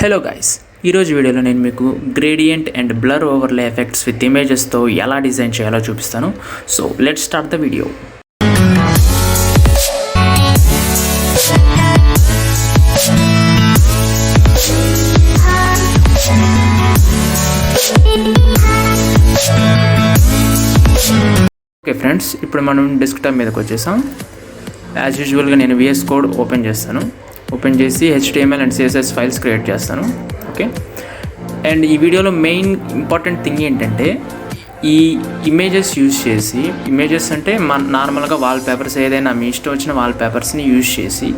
Hello guys, ఈరోజు వీడియోలో నేను మీకు gradient and blur overlay effects with ఇమేజెస్తో ఎలా డిజైన్ చేయాలో చూపిస్తాను. So let's start the video. Okay friends, ఇప్పుడు మనం డెస్క్టాప్ మీదకి వచ్చేసాం. యాజ్ యూజువల్గా నేను VS కోడ్ ఓపెన్ చేస్తాను. ఓపెన్ చేసి HTML and CSS files create చేస్తాను. ఓకే, అండ్ ఈ వీడియోలో మెయిన్ ఇంపార్టెంట్ థింగ్ ఏంటంటే ఈ ఇమేజెస్ యూజ్ చేసి, ఇమేజెస్ అంటే నార్మల్గా వాల్ పేపర్స్ ఏదైనా మీ ఇష్టం వచ్చిన వాల్ పేపర్స్ని యూజ్ చేసి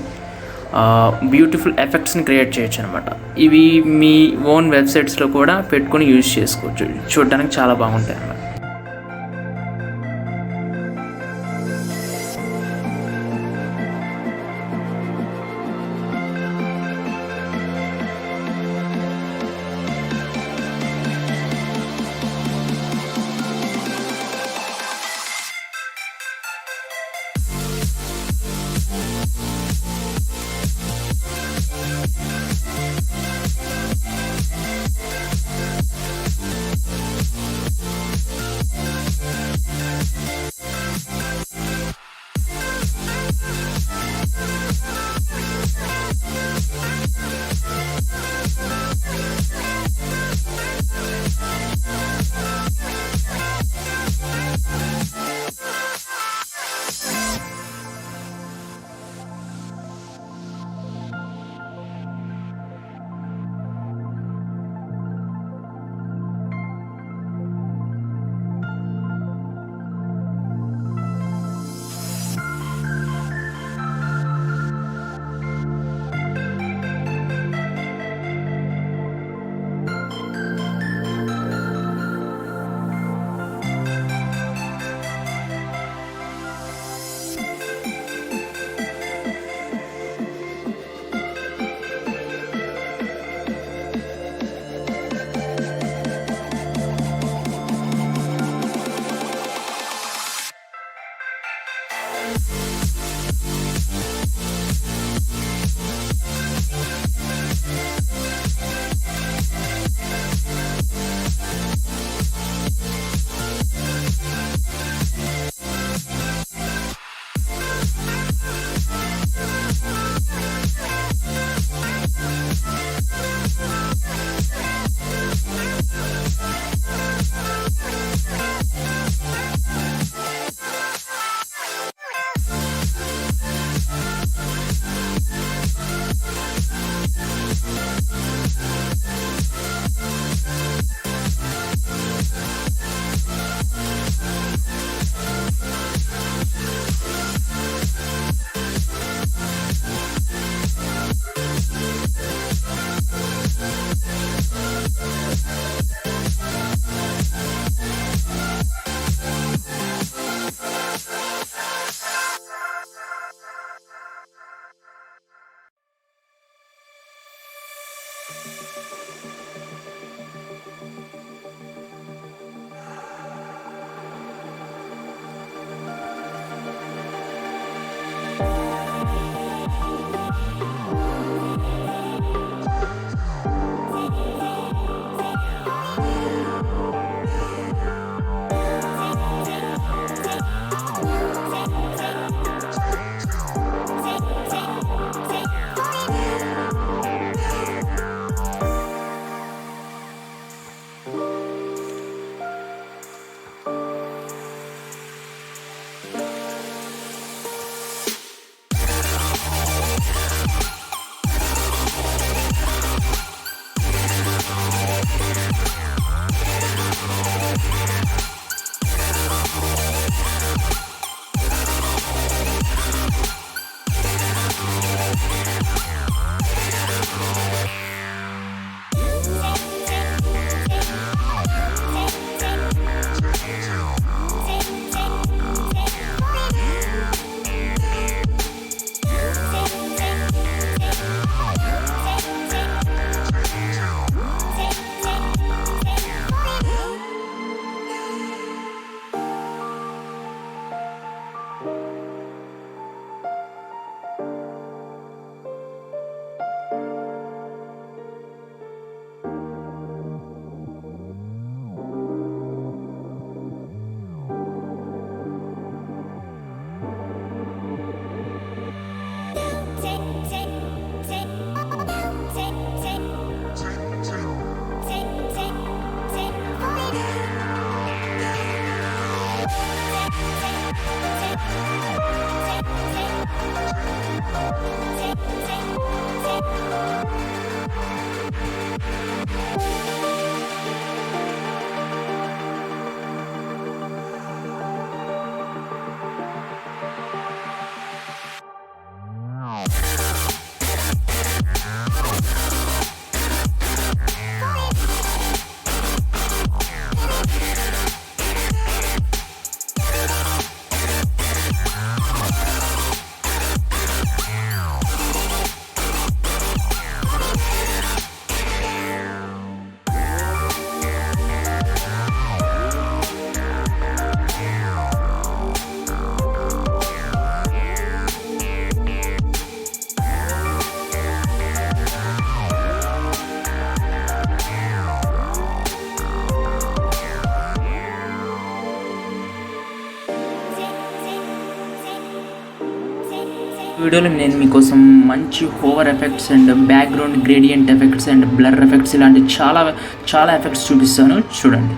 బ్యూటిఫుల్ ఎఫెక్ట్స్ని క్రియేట్ చేయొచ్చు అనమాట. ఇవి మీ ఓన్ వెబ్సైట్స్లో కూడా పెట్టుకొని యూజ్ చేసుకోవచ్చు. చూడడానికి చాలా బాగుంటాయి అన్నమాట. వీడియోలో నేను మీకోసం మంచి hover effects and background gradient effects and blur effects ఇలాంటి చాలా ఎఫెక్ట్స్ చూపిస్తాను, చూడండి.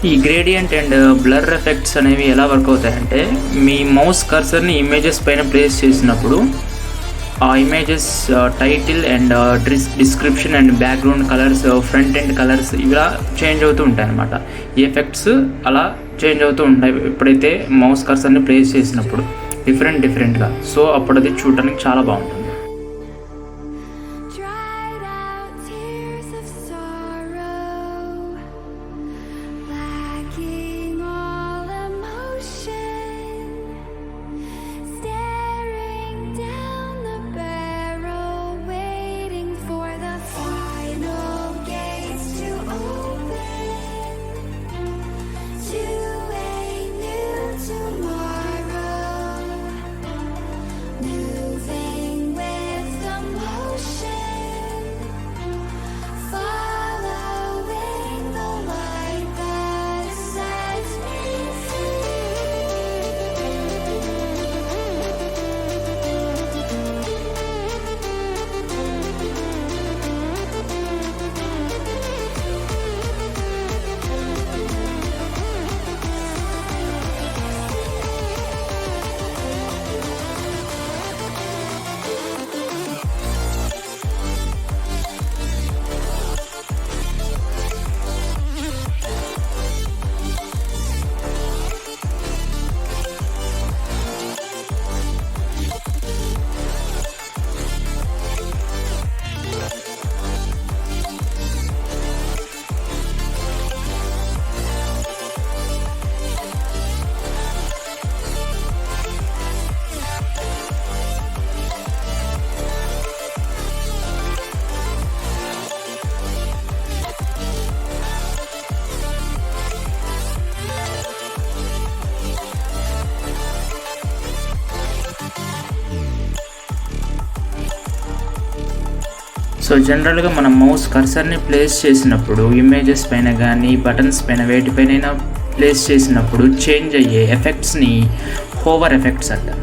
ఈ గ్రేడియంట్ అండ్ బ్లర్ ఎఫెక్ట్స్ అనేవి ఎలా వర్క్ అవుతాయంటే, మీ మౌస్ కర్సర్ని ఇమేజెస్ పైన ప్లేస్ చేసినప్పుడు ఆ images title and description and background colours, front end colours ఇలా చేంజ్ అవుతూ ఉంటాయి అన్నమాట. ఈ ఎఫెక్ట్స్ అలా చేంజ్ అవుతూ ఉంటాయి ఎప్పుడైతే మౌస్ కర్సర్ని ప్లేస్ చేసినప్పుడు డిఫరెంట్గా. సో అప్పుడు అది చూడడానికి చాలా బాగుంటుంది. సో జనరల్గా మనం మౌస్ కర్సర్ని ప్లేస్ చేసినప్పుడు ఇమేజెస్ పైన కానీ బటన్స్ పైన వేటిపైన ప్లేస్ చేసినప్పుడు చేంజ్ అయ్యే ఎఫెక్ట్స్ని హోవర్ ఎఫెక్ట్స్ అంటారు.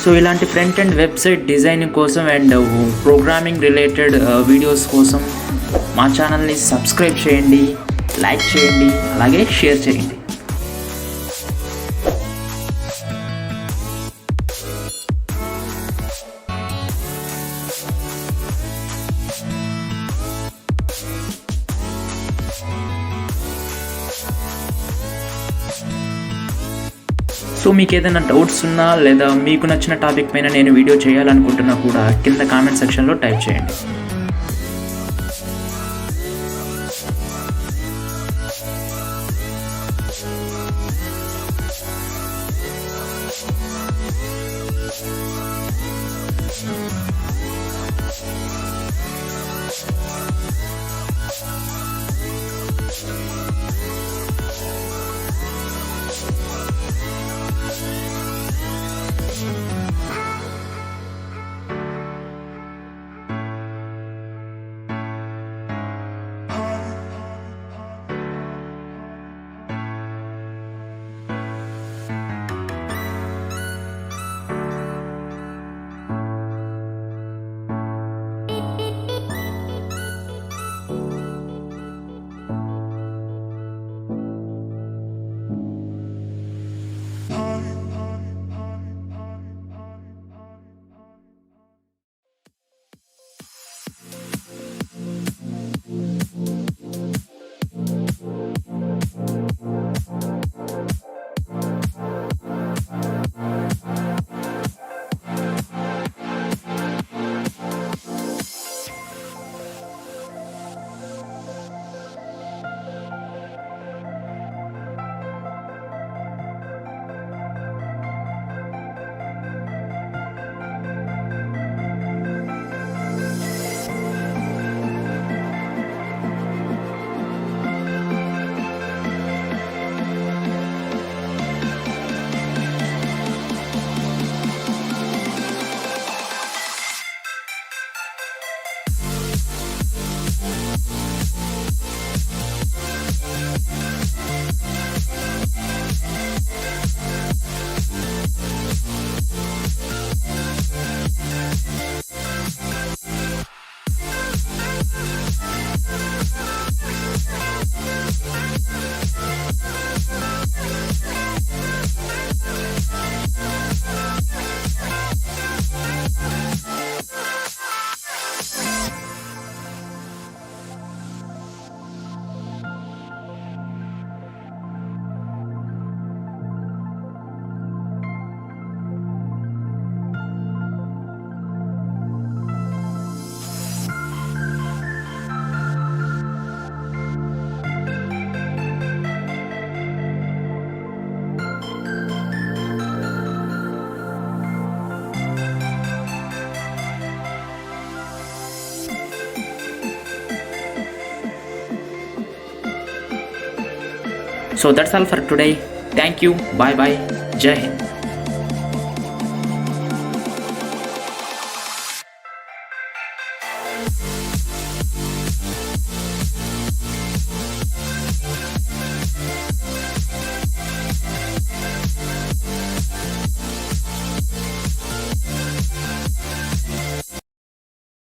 సో ఇలాంటి ఫ్రంట్ అండ్ వెబ్సైట్ డిజైనింగ్ కోసం అండ్ ప్రోగ్రామింగ్ రిలేటెడ్ వీడియోస్ కోసం మా ఛానల్ని సబ్స్క్రైబ్ చేయండి, లైక్ చేయండి, అలాగే షేర్ చేయండి. సో మీకు ఏదైనా డౌట్స్ ఉన్నా లేదా మీకు నచ్చిన టాపిక్ పైన నేను వీడియో చేయాలనుకుంటున్నా కూడా కింద కామెంట్ సెక్షన్లో టైప్ చేయండి. So that's all for today. Thank you. Bye bye. Jai Hind.